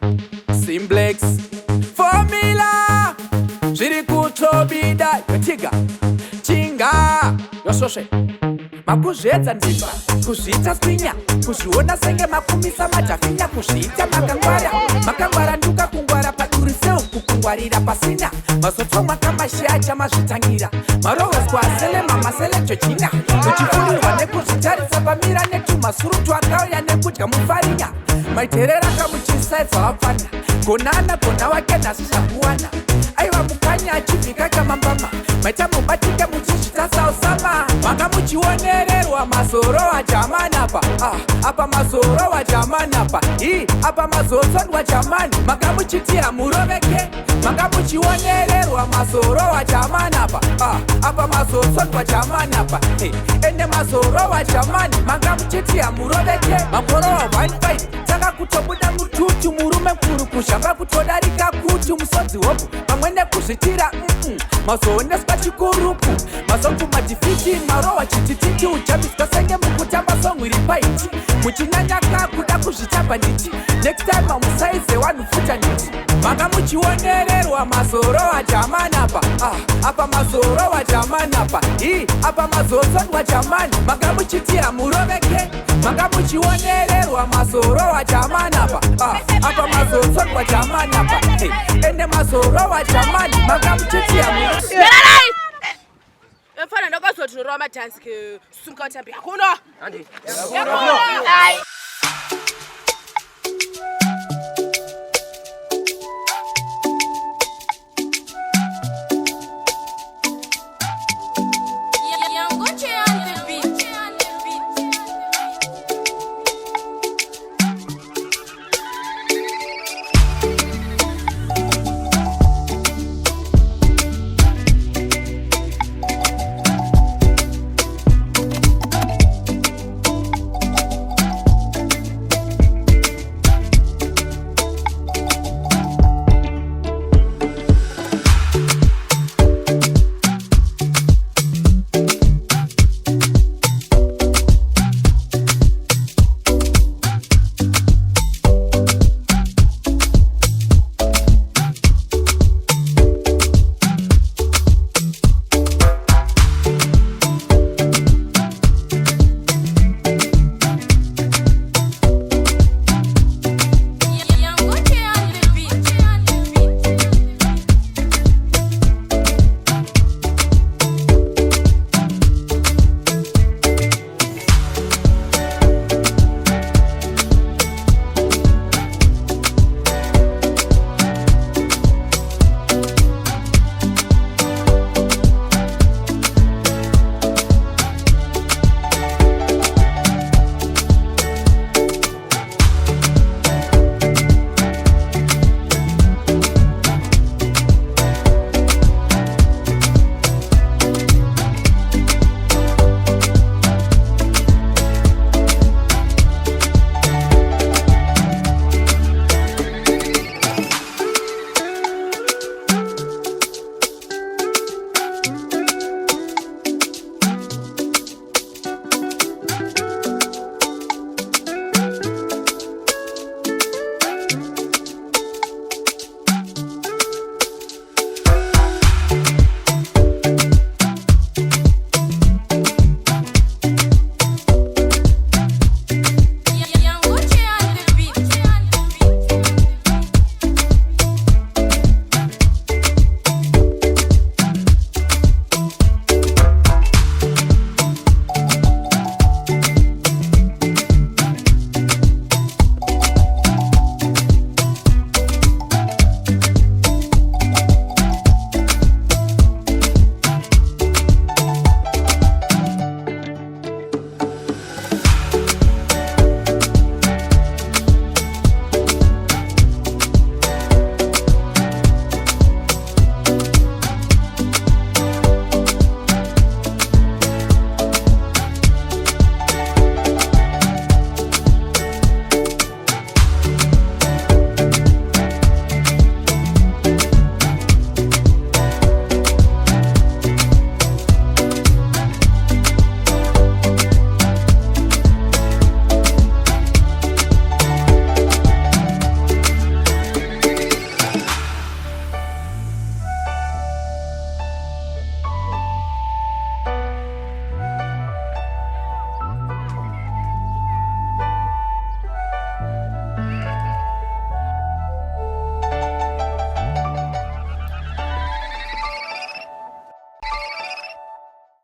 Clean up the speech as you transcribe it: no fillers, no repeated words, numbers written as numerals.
Cymplex formula zviri kutobida yotiga chinga yosvosve makuzvedza ndimba kuzviita swinya kuzviona senge makumisa madhafinya kuzviita makangwara nduka kungwara paduri seuku kungwarira pasina mazotomwa kamashacha mazvitangira marohweswa asele mamasele jojina tuchifunirwa nekuzvitaritsa pamira netumasuru twakauya nekudya mufarinya maiterera kamuchisaidza wapfana gonana gona wake nhasi zvakuwana aiva mukanya achibvika kamambama maita mubatike muchizvita sausama manga muchionererwa mazorohwa jamani apa mazorohwa jamani apa mazotsondwa jamani manga muchitira muroveke manga muchionererwa mazorohwa jamani apa mazotsondwa jamani ende mazorohwa jamani manga muchitira muroveke makorohwa 15 takakutobuda mututu murume mkuru kushamba kutodarika kuti musodzi hopu pamwe nekuzvitira mazooneswa chikurupu masongu madhifiti marohwa chitititi ujambiswa senge mukutamba songwiri paiti muchinyanyaka kuda kuzvitamba nditi next time musaize wanufuta nditi manga muchionererwa mazorohwa jamani apa mazorohwa jamani apa mazotsondwa jamani manga muchitira muroveke manga muchionererwa mazorohwa jamani apa mazotsondwa jamani ende mazorohwa jamani manga muchitira muroveke. Mfana ndakazoti roma dance ke sunka tambi akuno.